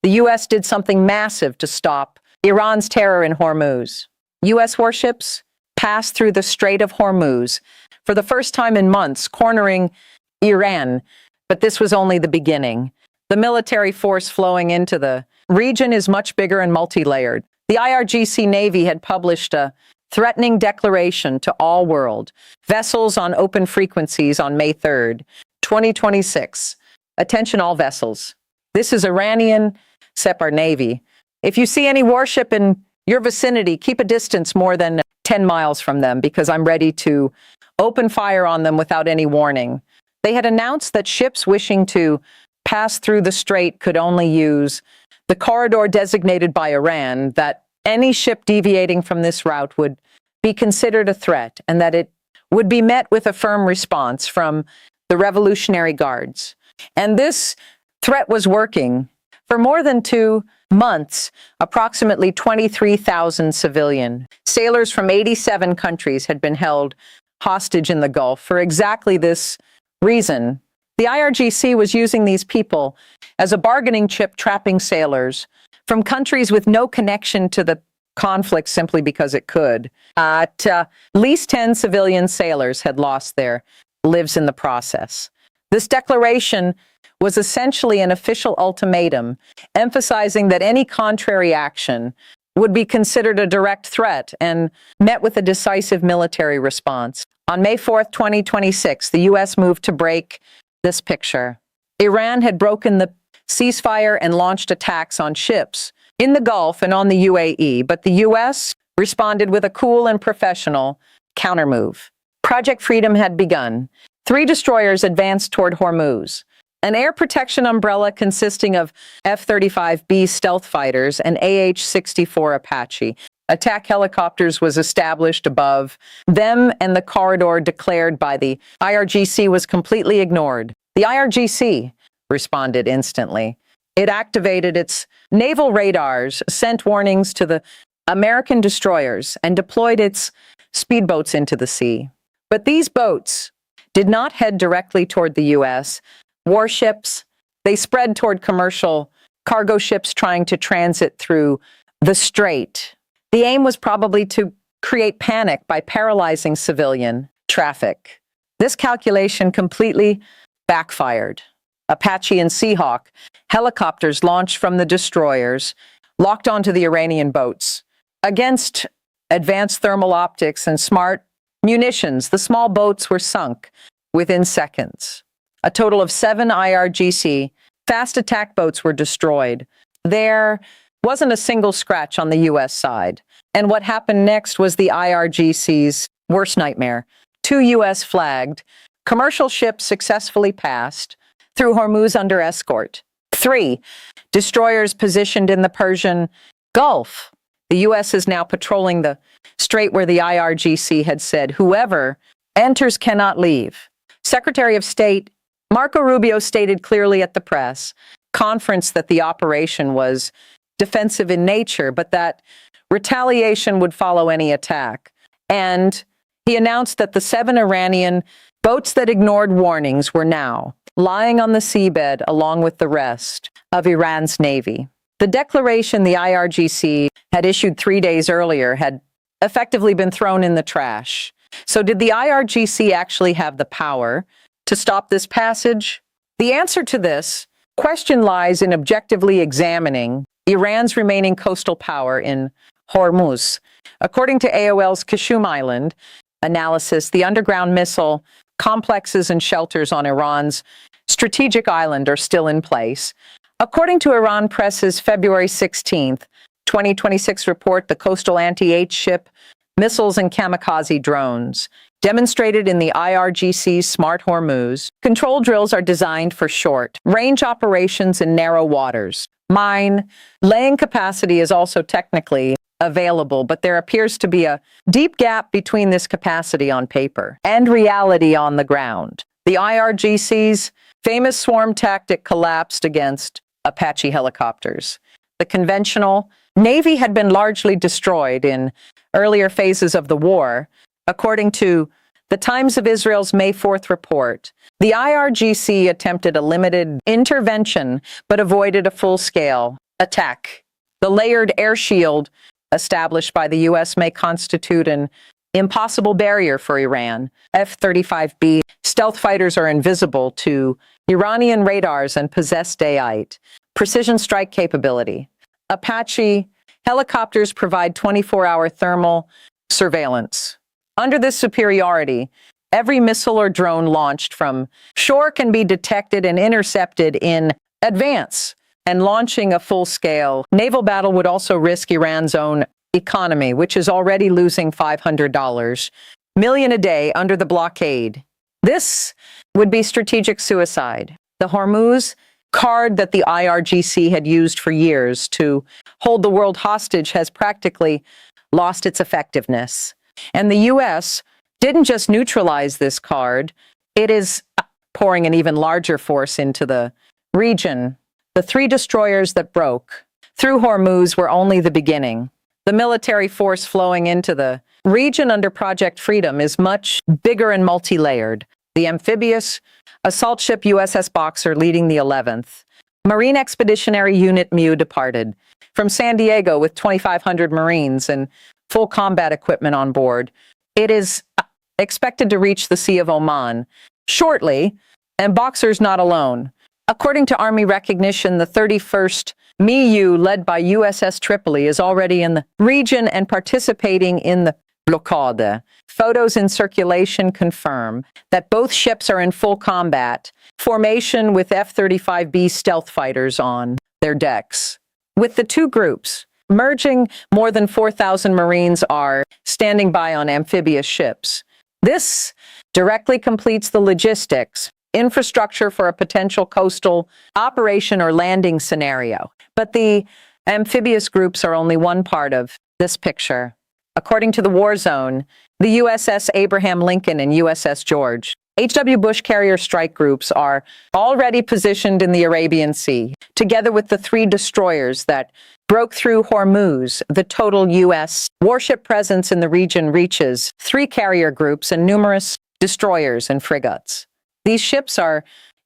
the U.S. did something massive to stop Iran's terror in Hormuz. U.S. warships passed through the Strait of Hormuz for the first time in months, cornering Iran. But this was only the beginning. The military force flowing into the region is much bigger and multi-layered. The IRGC Navy had published a threatening declaration to all world vessels on open frequencies on May 3rd, 2026. Attention all vessels. This is Iranian Separate Navy. If you see any warship in your vicinity, keep a distance more than 10 miles from them because I'm ready to open fire on them without any warning. They had announced that ships wishing to pass through the strait could only use the corridor designated by Iran, that any ship deviating from this route would be considered a threat, and that it would be met with a firm response from the Revolutionary Guards. And this threat was working. For more than 2 months, approximately 23,000 civilian sailors from 87 countries had been held hostage in the Gulf for exactly this reason. The IRGC was using these people as a bargaining chip, trapping sailors from countries with no connection to the conflict simply because it could. At least 10 civilian sailors had lost their lives in the process. This declaration was essentially an official ultimatum, emphasizing that any contrary action would be considered a direct threat and met with a decisive military response. On May 4th, 2026, the U.S. moved to break this picture. Iran had broken the ceasefire and launched attacks on ships in the Gulf and on the UAE, but the U.S. responded with a cool and professional countermove. Project Freedom had begun. 3 destroyers advanced toward Hormuz. An air protection umbrella consisting of F-35B stealth fighters and AH-64 Apache attack helicopters was established above them, and the corridor declared by the IRGC was completely ignored. The IRGC responded instantly. It activated its naval radars, sent warnings to the American destroyers, and deployed its speedboats into the sea. But these boats did not head directly toward the U.S. warships. They spread toward commercial cargo ships trying to transit through the strait. The aim was probably to create panic by paralyzing civilian traffic. This calculation completely backfired. Apache and Seahawk helicopters launched from the destroyers locked onto the Iranian boats. Against advanced thermal optics and smart munitions, the small boats were sunk within seconds. A total of 7 IRGC fast attack boats were destroyed. There wasn't a single scratch on the U.S. side. And what happened next was the IRGC's worst nightmare. 2 U.S. flagged commercial ships successfully passed through Hormuz under escort. 3 destroyers positioned in the Persian Gulf. The U.S. is now patrolling the strait where the IRGC had said, whoever enters cannot leave. Secretary of State Marco Rubio stated clearly at the press conference that the operation was defensive in nature, but that retaliation would follow any attack. And he announced that the 7 Iranian boats that ignored warnings were now lying on the seabed along with the rest of Iran's navy. The declaration the IRGC had issued 3 days earlier had effectively been thrown in the trash. So did the IRGC actually have the power to stop this passage? The answer to this question lies in objectively examining Iran's remaining coastal power in Hormuz. According to AOL's Qashm Island analysis, the underground missile complexes and shelters on Iran's strategic island are still in place. According to Iran Press's February 16th, 2026 report, the coastal anti-8 ship, missiles and kamikaze drones demonstrated in the IRGC's Smart Hormuz. Control drills are designed for short-range operations in narrow waters. Mine laying capacity is also technically available, but there appears to be a deep gap between this capacity on paper and reality on the ground. The IRGC's famous swarm tactic collapsed against Apache helicopters. The conventional Navy had been largely destroyed in earlier phases of the war. According to the Times of Israel's May 4th report, the IRGC attempted a limited intervention but avoided a full-scale attack. The layered air shield established by the U.S. may constitute an impossible barrier for Iran. F-35B stealth fighters are invisible to Iranian radars and possess day-night precision strike capability. Apache helicopters provide 24-hour thermal surveillance. Under this superiority, every missile or drone launched from shore can be detected and intercepted in advance, and launching a full-scale naval battle would also risk Iran's own economy, which is already losing $500 million a day under the blockade. This would be strategic suicide. The Hormuz card that the IRGC had used for years to hold the world hostage has practically lost its effectiveness. And the U.S. didn't just neutralize this card, it is pouring an even larger force into the region. The 3 destroyers that broke through Hormuz were only the beginning. The military force flowing into the region under Project Freedom is much bigger and multi-layered. The amphibious assault ship USS Boxer leading the 11th Marine Expeditionary Unit MU departed from San Diego with 2,500 Marines and full combat equipment on board. It is expected to reach the Sea of Oman shortly, and Boxer's not alone. According to Army recognition, the 31st MU, led by USS Tripoli, is already in the region and participating in the blockade. Photos in circulation confirm that both ships are in full combat formation with F-35B stealth fighters on their decks. With the 2 groups merging, more than 4,000 Marines are standing by on amphibious ships. This directly completes the logistics infrastructure for a potential coastal operation or landing scenario. But the amphibious groups are only one part of this picture. According to the war zone, the USS Abraham Lincoln and USS George H.W. Bush carrier strike groups are already positioned in the Arabian Sea. Together with the 3 destroyers that broke through Hormuz, the total U.S. warship presence in the region reaches 3 carrier groups and numerous destroyers and frigates. These ships are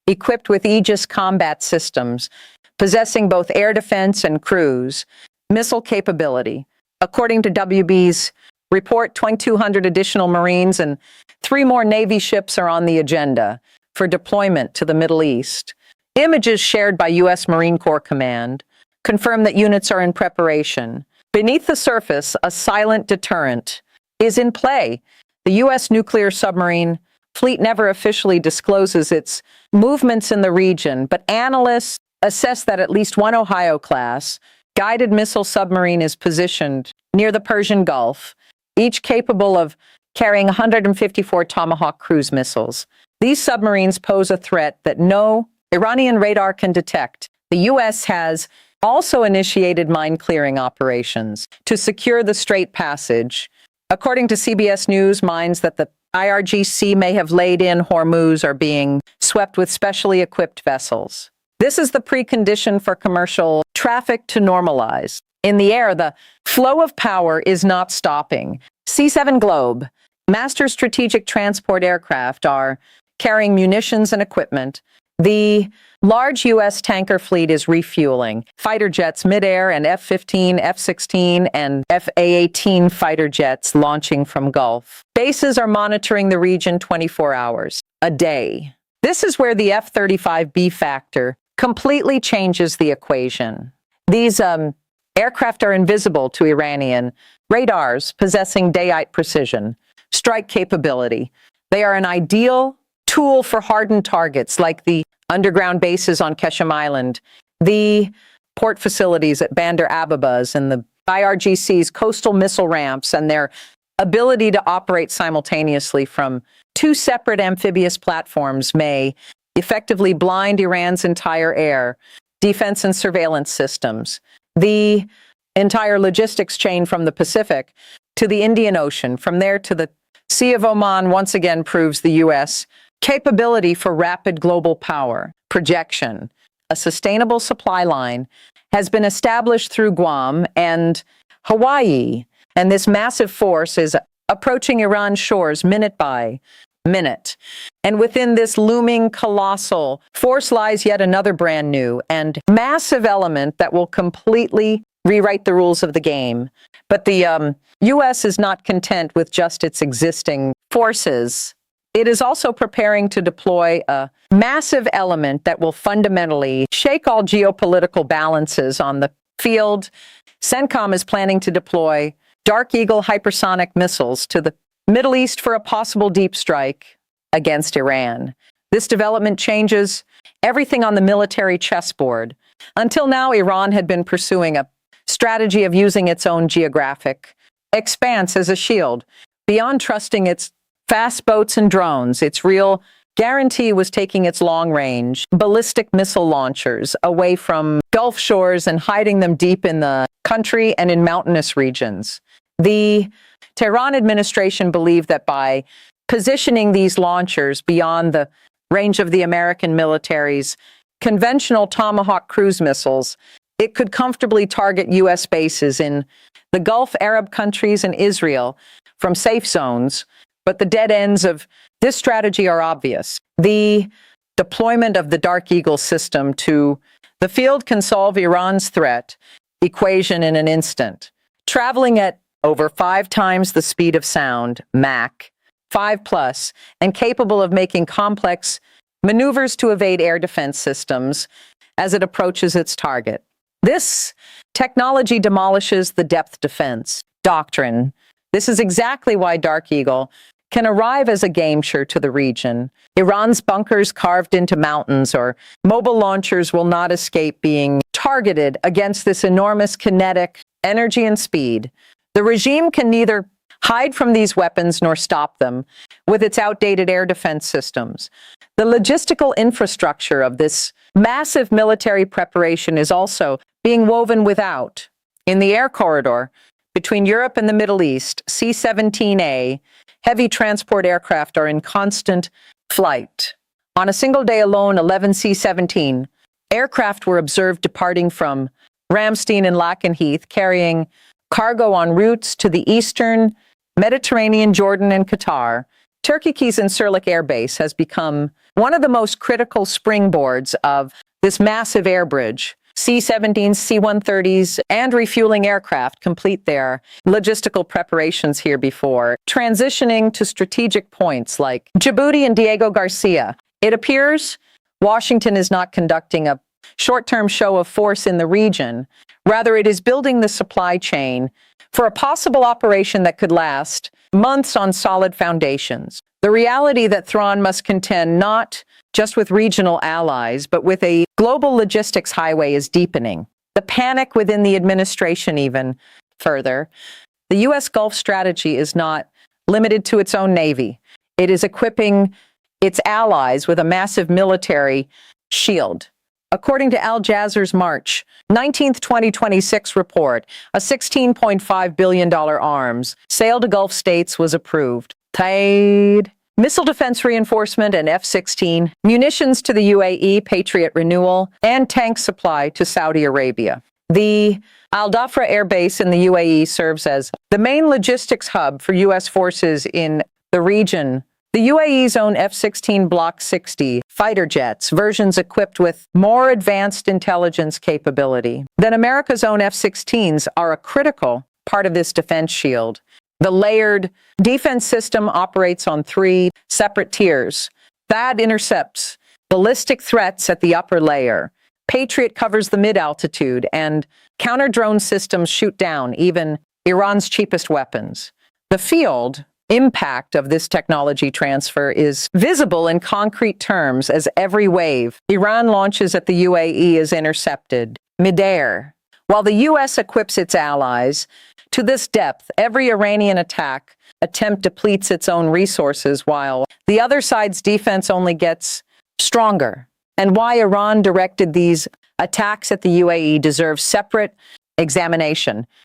equipped with Aegis combat systems, possessing both air defense and cruise missile capability. According to WB's report, 2,200 additional Marines and 3 more Navy ships are on the agenda for deployment to the Middle East. Images shared by U.S. Marine Corps Command confirm that units are in preparation. Beneath the surface, a silent deterrent is in play. The U.S. nuclear submarine fleet never officially discloses its movements in the region, but analysts assess that at least one Ohio-class guided missile submarine is positioned near the Persian Gulf, each capable of carrying 154 Tomahawk cruise missiles. These submarines pose a threat that no Iranian radar can detect. The U.S. has also initiated mine-clearing operations to secure the Strait Passage. According to CBS News, mines that the IRGC may have laid in Hormuz are being swept with specially equipped vessels. This is the precondition for commercial traffic to normalize. In the air, the flow of power is not stopping. C-7 Globe, master strategic transport aircraft, are carrying munitions and equipment. The large U.S. tanker fleet is refueling. Fighter jets midair and F-15, F-16, and F-A-18 fighter jets launching from Gulf. Bases are monitoring the region 24 hours a day. This is where the F-35B factor completely changes the equation. These aircraft are invisible to Iranian radars, possessing day-night precision, strike capability. They are an ideal tool for hardened targets like the underground bases on Qeshm Island, the port facilities at Bandar Abbas, and the IRGC's coastal missile ramps, and their ability to operate simultaneously from 2 separate amphibious platforms may effectively blind Iran's entire air, defense, and surveillance systems. The entire logistics chain from the Pacific to the Indian Ocean, from there to the Sea of Oman, once again proves the U.S. capability for rapid global power projection. A sustainable supply line has been established through Guam and Hawaii, and this massive force is approaching Iran's shores minute by minute. And within this looming colossal force lies yet another brand new and massive element that will completely rewrite the rules of the game. But the U.S. is not content with just its existing forces. It is also preparing to deploy a massive element that will fundamentally shake all geopolitical balances on the field. CENTCOM is planning to deploy Dark Eagle hypersonic missiles to the Middle East for a possible deep strike against Iran. This development changes everything on the military chessboard. Until now, Iran had been pursuing a strategy of using its own geographic expanse as a shield. Beyond trusting its fast boats and drones, its real guarantee was taking its long-range ballistic missile launchers away from Gulf shores and hiding them deep in the country and in mountainous regions. The Tehran administration believed that by positioning these launchers beyond the range of the American military's conventional Tomahawk cruise missiles, it could comfortably target U.S. bases in the Gulf Arab countries and Israel from safe zones. But the dead ends of this strategy are obvious. The deployment of the Dark Eagle system to the field can solve Iran's threat equation in an instant. Traveling at over 5 times the speed of sound, Mach 5+, and capable of making complex maneuvers to evade air defense systems as it approaches its target. This technology demolishes the depth defense doctrine. This is exactly why Dark Eagle can arrive as a game-changer to the region. Iran's bunkers carved into mountains or mobile launchers will not escape being targeted against this enormous kinetic energy and speed. The regime can neither hide from these weapons nor stop them with its outdated air defense systems. The logistical infrastructure of this massive military preparation is also being woven without. In the air corridor between Europe and the Middle East, C-17A heavy transport aircraft are in constant flight. On a single day alone, 11 C-17 aircraft were observed departing from Ramstein and Lakenheath, carrying cargo on routes to the eastern Mediterranean, Jordan, and Qatar. Turkey's Incirlik Air Base has become one of the most critical springboards of this massive air bridge. C-17s, C-130s, and refueling aircraft complete their logistical preparations here before transitioning to strategic points like Djibouti and Diego Garcia. It appears Washington is not conducting a short-term show of force in the region. Rather, it is building the supply chain for a possible operation that could last months on solid foundations. The reality that Tehran must contend not just with regional allies, but with a global logistics highway is deepening. The panic within the administration even further. The U.S. Gulf strategy is not limited to its own Navy. It is equipping its allies with a massive military shield. According to Al Jazeera's March 19, 2026 report, a $16.5 billion arms sale to Gulf states was approved. Tied. Missile defense reinforcement and F-16, munitions to the UAE, Patriot renewal, and tank supply to Saudi Arabia. The Al Dhafra Air Base in the UAE serves as the main logistics hub for U.S. forces in the region. The UAE's own F-16 Block 60 fighter jets, versions equipped with more advanced intelligence capability than America's own F-16s, are a critical part of this defense shield. The layered defense system operates on 3 separate tiers. THAAD intercepts ballistic threats at the upper layer. Patriot covers the mid-altitude, and counter-drone systems shoot down even Iran's cheapest weapons. The field impact of this technology transfer is visible in concrete terms as every wave Iran launches at the UAE is intercepted midair. While the U.S. equips its allies to this depth, every Iranian attempt depletes its own resources, while the other side's defense only gets stronger. And why Iran directed these attacks at the UAE deserves separate examination.